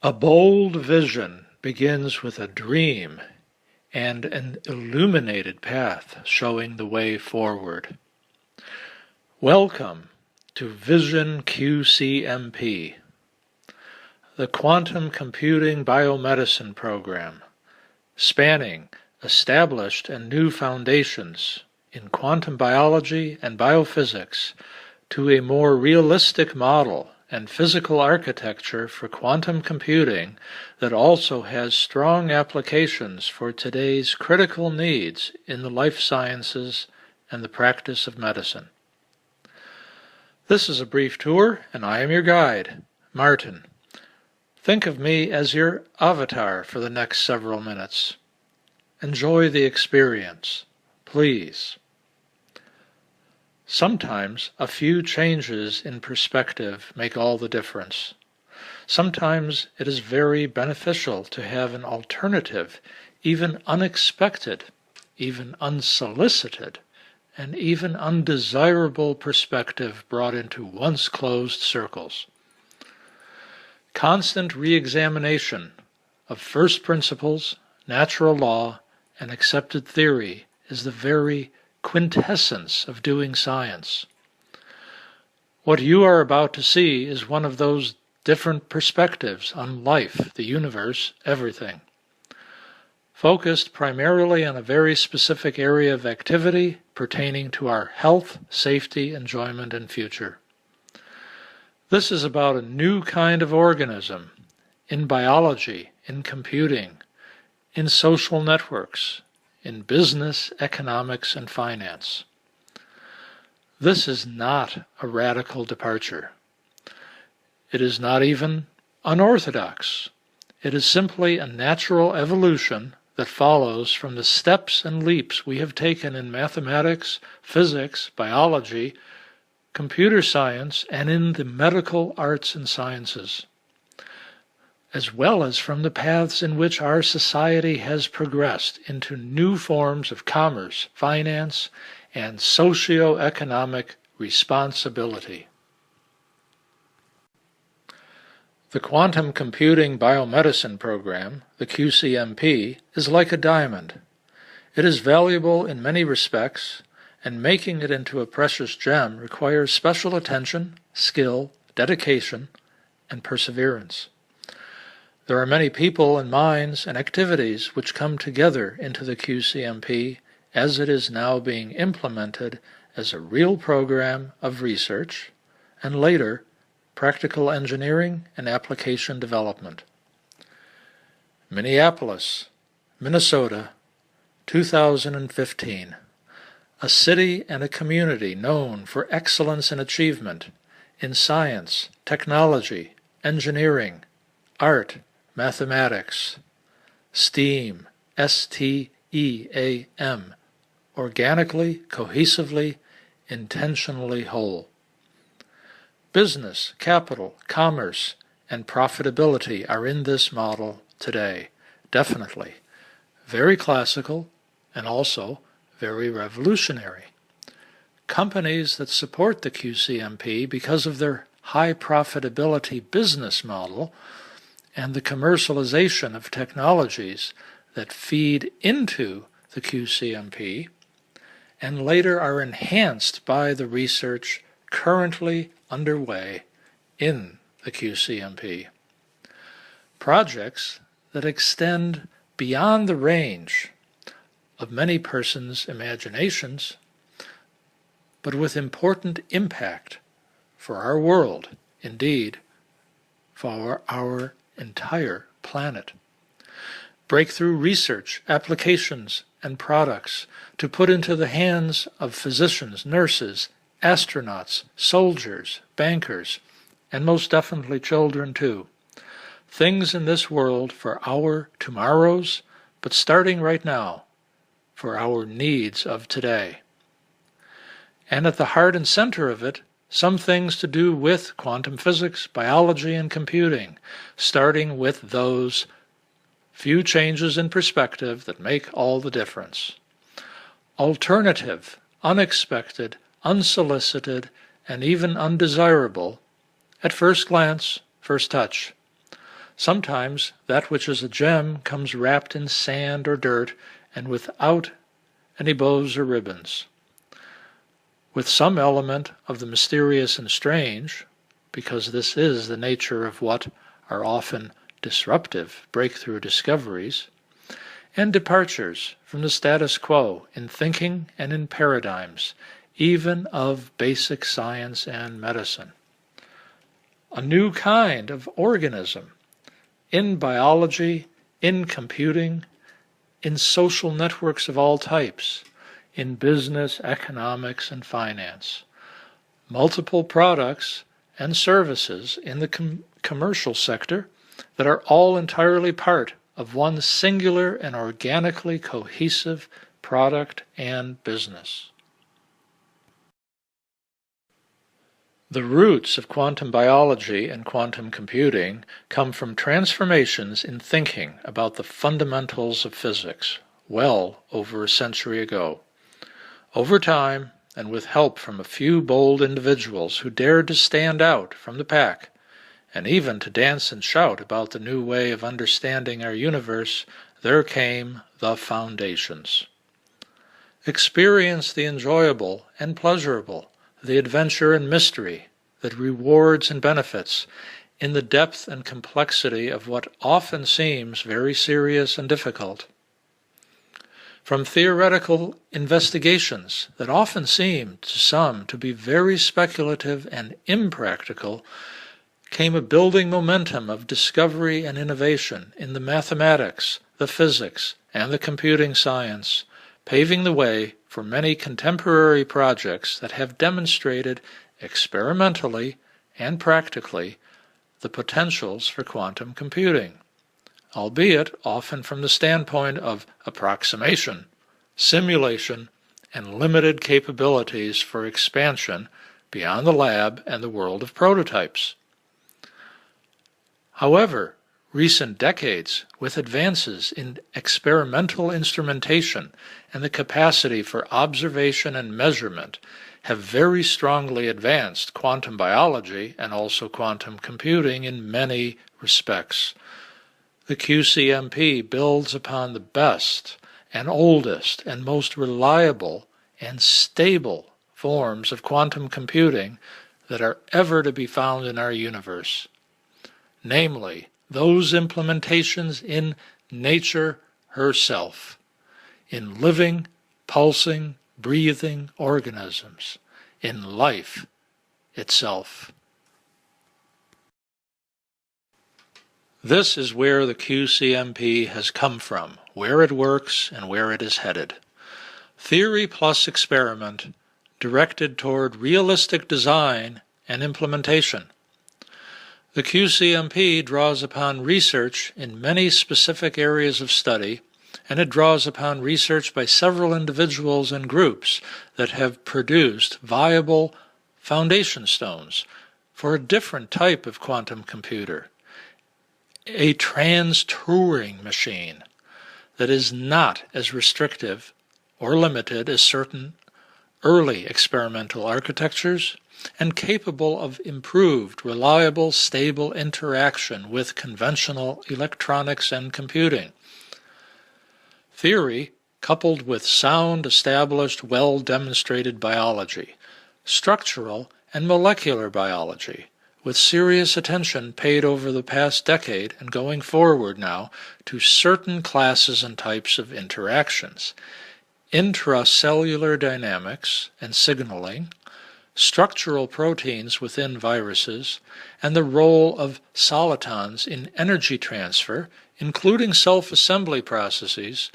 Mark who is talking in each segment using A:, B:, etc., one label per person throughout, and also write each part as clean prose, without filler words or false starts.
A: A bold vision begins with a dream and an illuminated path showing the way forward. Welcome to Vision QCMP, the Quantum Computing BioMedicine Program, spanning established and new foundations in quantum biology and biophysics to a more realistic model and physical architecture for quantum computing that also has strong applications for today's critical needs in the life sciences and the practice of medicine. This is a brief tour, and I am your guide, Martin. Think of me as your avatar for the next several minutes. Enjoy the experience, please. Sometimes a few changes in perspective make all the difference. Sometimes it is very beneficial to have an alternative, even unexpected, even unsolicited, and even undesirable perspective brought into once closed circles. Constant re-examination of first principles, natural law, and accepted theory is the very quintessence of doing science. What you are about to see is one of those different perspectives on life, the universe, everything. Focused primarily on a very specific area of activity pertaining to our health, safety, enjoyment, and future. This is about a new kind of organism in biology, in computing, in social networks, in business, economics, and finance. This is not a radical departure. It is not even unorthodox. It is simply a natural evolution that follows from the steps and leaps we have taken in mathematics, physics, biology, computer science, and in the medical arts and sciences, as well as from the paths in which our society has progressed into new forms of commerce, finance, and socio-economic responsibility. The Quantum Computing BioMedicine Program, the QCMP, is like a diamond. It is valuable in many respects, and making it into a precious gem requires special attention, skill, dedication, and perseverance. There are many people and minds and activities which come together into the QCMP as it is now being implemented as a real program of research and later practical engineering and application development. Minneapolis, Minnesota, 2015. A city and a community known for excellence and achievement in science, technology, engineering, art, mathematics, STEAM, S-T-E-A-M, organically, cohesively, intentionally whole. Business, capital, commerce, and profitability are in this model today, definitely. Very classical and also very revolutionary. Companies that support the QCMP because of their high profitability business model and the commercialization of technologies that feed into the QCMP and later are enhanced by the research currently underway in the QCMP. Projects that extend beyond the range of many persons' imaginations, but with important impact for our world, indeed, for our entire planet. Breakthrough research, applications, and products to put into the hands of physicians, nurses, astronauts, soldiers, bankers, and most definitely children too. Things in this world for our tomorrows, but starting right now, for our needs of today. And at the heart and center of it, some things to do with quantum physics, biology, and computing, starting with those few changes in perspective that make all the difference. Alternative, unexpected, unsolicited, and even undesirable, at first glance, first touch. Sometimes that which is a gem comes wrapped in sand or dirt and without any bows or ribbons. With some element of the mysterious and strange, because this is the nature of what are often disruptive breakthrough discoveries, and departures from the status quo in thinking and in paradigms, even of basic science and medicine. A new kind of organism in biology, in computing, in social networks of all types, in business, economics, and finance. Multiple products and services in the commercial sector that are all entirely part of one singular and organically cohesive product and business. The roots of quantum biology and quantum computing come from transformations in thinking about the fundamentals of physics well over a century ago. Over time, and with help from a few bold individuals who dared to stand out from the pack, and even to dance and shout about the new way of understanding our universe, there came the foundations. Experience the enjoyable and pleasurable, the adventure and mystery, the rewards and benefits, in the depth and complexity of what often seems very serious and difficult. From theoretical investigations that often seem to some to be very speculative and impractical, came a building momentum of discovery and innovation in the mathematics, the physics, and the computing science, paving the way for many contemporary projects that have demonstrated experimentally and practically the potentials for quantum computing, albeit often from the standpoint of approximation, simulation, and limited capabilities for expansion beyond the lab and the world of prototypes. However, recent decades, with advances in experimental instrumentation and the capacity for observation and measurement, have very strongly advanced quantum biology and also quantum computing in many respects. The QCMP builds upon the best and oldest and most reliable and stable forms of quantum computing that are ever to be found in our universe, namely those implementations in nature herself, in living, pulsing, breathing organisms, in life itself. This is where the QCMP has come from, where it works, and where it is headed. Theory plus experiment, directed toward realistic design and implementation. The QCMP draws upon research in many specific areas of study, and it draws upon research by several individuals and groups that have produced viable foundation stones for a different type of quantum computer, a trans-Turing machine that is not as restrictive or limited as certain early experimental architectures, and capable of improved, reliable, stable interaction with conventional electronics and computing. Theory, coupled with sound, established, well-demonstrated biology, structural and molecular biology, with serious attention paid over the past decade and going forward now to certain classes and types of interactions, intracellular dynamics and signaling, structural proteins within viruses, and the role of solitons in energy transfer, including self-assembly processes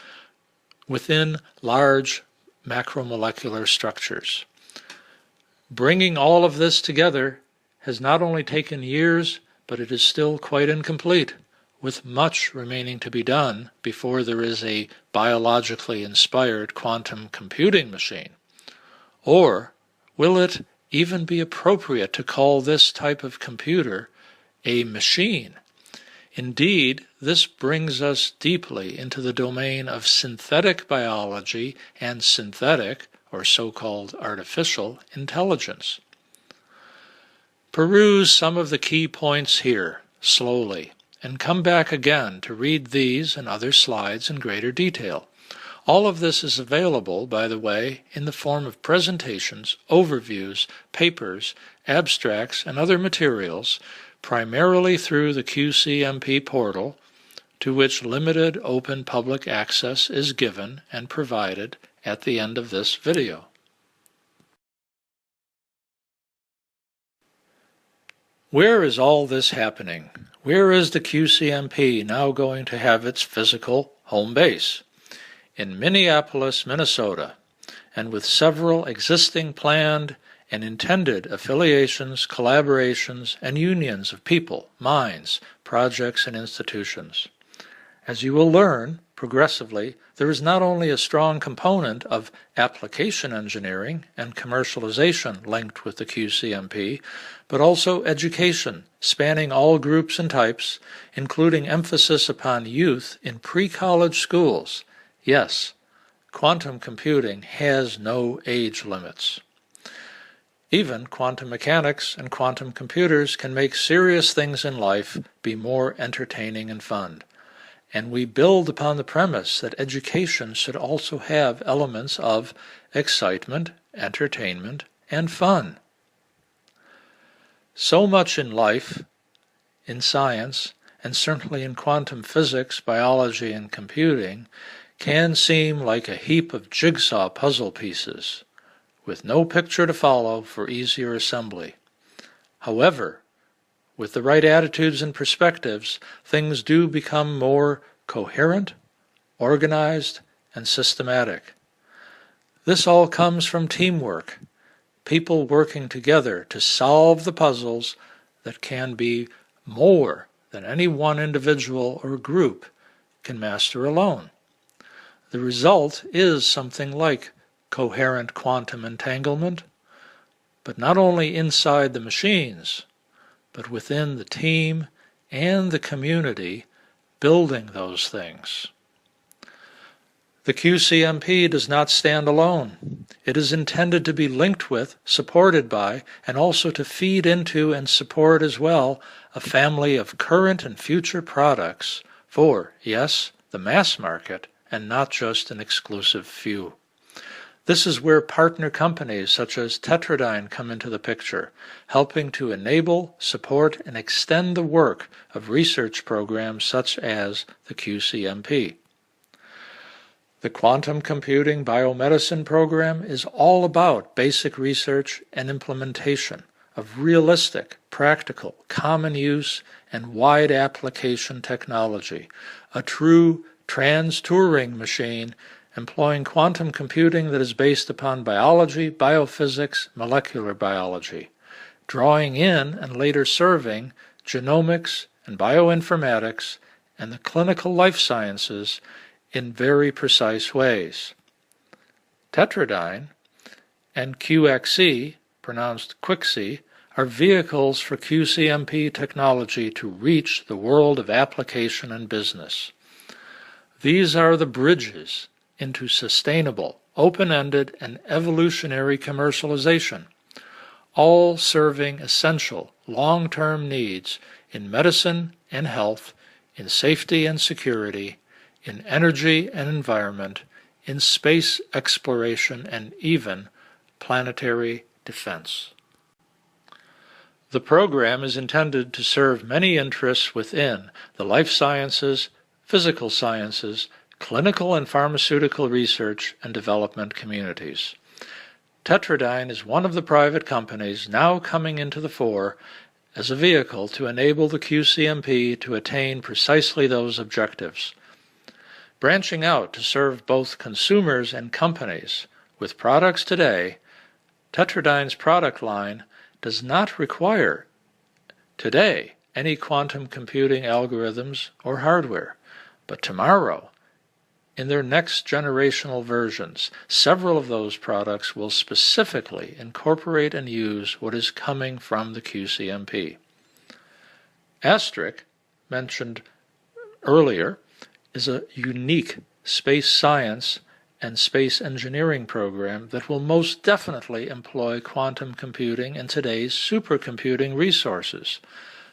A: within large macromolecular structures. Bringing all of this together has not only taken years, but it is still quite incomplete, with much remaining to be done before there is a biologically inspired quantum computing machine. Or will it even be appropriate to call this type of computer a machine? Indeed, this brings us deeply into the domain of synthetic biology and synthetic, or so-called artificial, intelligence. Peruse some of the key points here, slowly, and come back again to read these and other slides in greater detail. All of this is available, by the way, in the form of presentations, overviews, papers, abstracts, and other materials, primarily through the QCMP portal, to which limited open public access is given and provided at the end of this video. Where is all this happening? Where is the QCMP now going to have its physical home base? In Minneapolis, Minnesota, and with several existing planned and intended affiliations, collaborations, and unions of people, minds, projects, and institutions. As you will learn progressively, there is not only a strong component of application engineering and commercialization linked with the QCMP, but also education spanning all groups and types, including emphasis upon youth in pre-college schools. Yes, quantum computing has no age limits. Even quantum mechanics and quantum computers can make serious things in life be more entertaining and fun. And we build upon the premise that education should also have elements of excitement, entertainment, and fun. So much in life, in science, and certainly in quantum physics, biology, and computing, can seem like a heap of jigsaw puzzle pieces, with no picture to follow for easier assembly. However, with the right attitudes and perspectives, things do become more coherent, organized, and systematic. This all comes from teamwork, people working together to solve the puzzles that can be more than any one individual or group can master alone. The result is something like coherent quantum entanglement, but not only inside the machines, but within the team and the community building those things. The QCMP does not stand alone. It is intended to be linked with, supported by, and also to feed into and support as well a family of current and future products for, yes, the mass market, and not just an exclusive few. This is where partner companies such as Tetradyne come into the picture, helping to enable, support, and extend the work of research programs such as the QCMP. The Quantum Computing BioMedicine Program is all about basic research and implementation of realistic, practical, common use, and wide application technology, a true trans-Turing machine employing quantum computing that is based upon biology, biophysics, molecular biology, drawing in and later serving genomics and bioinformatics and the clinical life sciences in very precise ways. Tetradyne and QXC, pronounced QXC, are vehicles for QCMP technology to reach the world of application and business. These are the bridges into sustainable, open-ended, and evolutionary commercialization, all serving essential long-term needs in medicine and health, in safety and security, in energy and environment, in space exploration, and even planetary defense. The program is intended to serve many interests within the life sciences, physical sciences, clinical and pharmaceutical research and development communities. Tetradyne is one of the private companies now coming into the fore as a vehicle to enable the QCMP to attain precisely those objectives. Branching out to serve both consumers and companies with products today, Tetradyne's product line does not require today any quantum computing algorithms or hardware. But tomorrow, in their next generational versions, several of those products will specifically incorporate and use what is coming from the QCMP. Asterisk, mentioned earlier, is a unique space science and space engineering program that will most definitely employ quantum computing and today's supercomputing resources.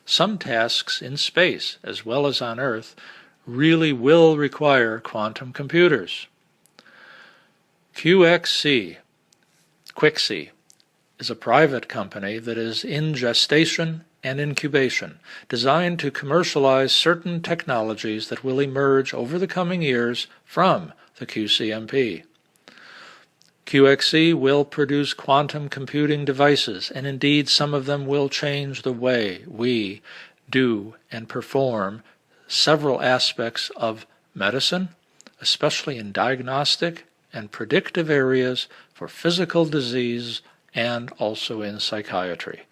A: some tasks in space, as well as on Earth, really will require quantum computers. QXC, is a private company that is in gestation and incubation, designed to commercialize certain technologies that will emerge over the coming years from the QCMP. QXC will produce quantum computing devices, and indeed some of them will change the way we do and perform several aspects of medicine, especially in diagnostic and predictive areas for physical disease and also in psychiatry.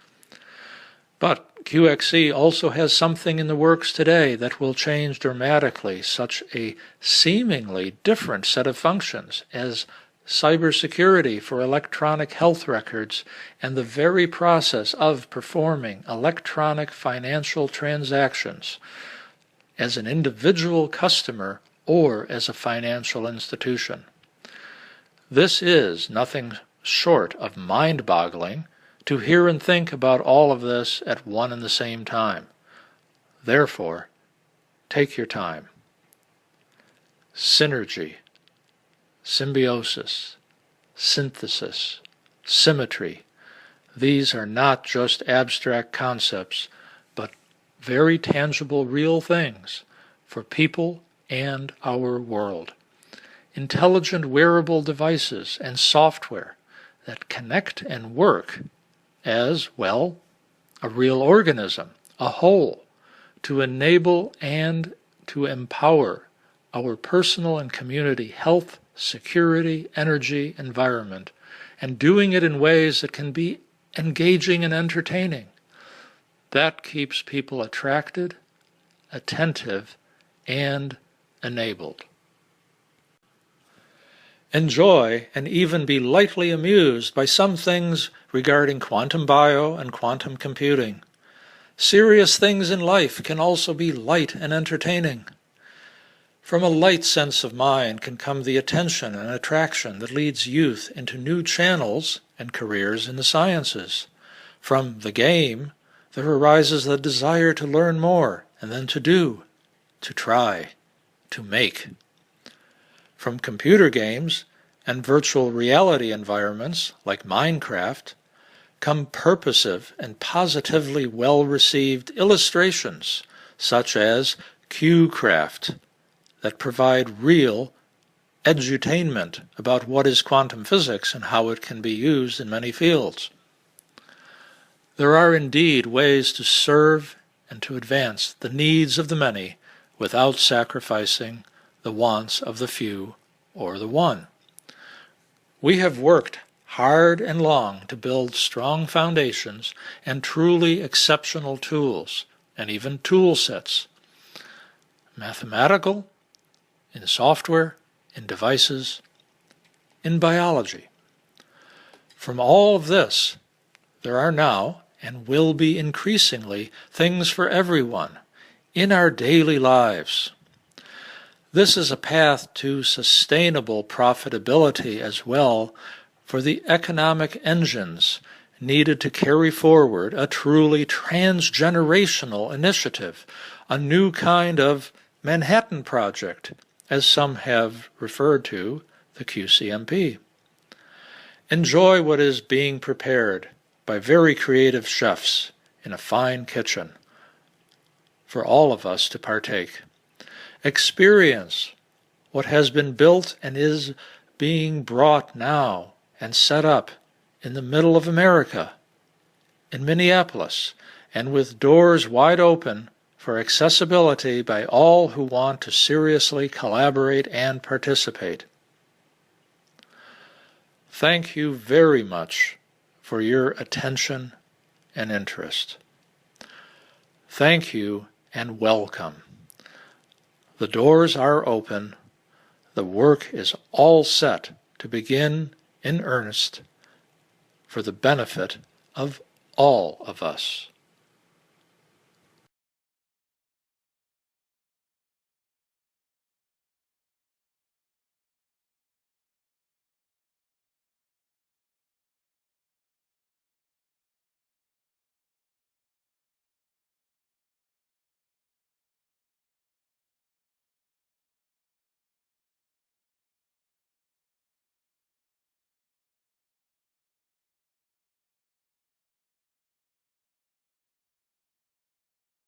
A: But QXC also has something in the works today that will change dramatically such a seemingly different set of functions as cybersecurity for electronic health records and the very process of performing electronic financial transactions as an individual customer or as a financial institution. This is nothing short of mind-boggling to hear and think about all of this at one and the same time. Therefore, take your time. Synergy, symbiosis, synthesis, symmetry. These are not just abstract concepts, but very tangible, real things for people and our world. Intelligent wearable devices and software that connect and work as, well, a real organism, a whole, to enable and to empower our personal and community health, security, energy, environment, and doing it in ways that can be engaging and entertaining. That keeps people attracted, attentive, and enabled. Enjoy and even be lightly amused by some things regarding quantum bio and quantum computing. Serious things in life can also be light and entertaining. From a light sense of mind can come the attention and attraction that leads youth into new channels and careers in the sciences. From the game, there arises the desire to learn more and then to do, to try, to make. From computer games and virtual reality environments like Minecraft come purposive and positively well-received illustrations such as QCraft that provide real edutainment about what is quantum physics and how it can be used in many fields. There are indeed ways to serve and to advance the needs of the many without sacrificing the wants of the few or the one. We have worked hard and long to build strong foundations and truly exceptional tools, and even tool sets, mathematical, in software, in devices, in biology. From all of this, there are now, and will be increasingly, things for everyone in our daily lives. This is a path to sustainable profitability as well for the economic engines needed to carry forward a truly transgenerational initiative, a new kind of Manhattan Project, as some have referred to the QCMP. Enjoy what is being prepared by very creative chefs in a fine kitchen for all of us to partake. Experience what has been built and is being brought now and set up in the middle of America, in Minneapolis, and with doors wide open for accessibility by all who want to seriously collaborate and participate. Thank you very much for your attention and interest. Thank you and welcome. The doors are open. The work is all set to begin in earnest for the benefit of all of us.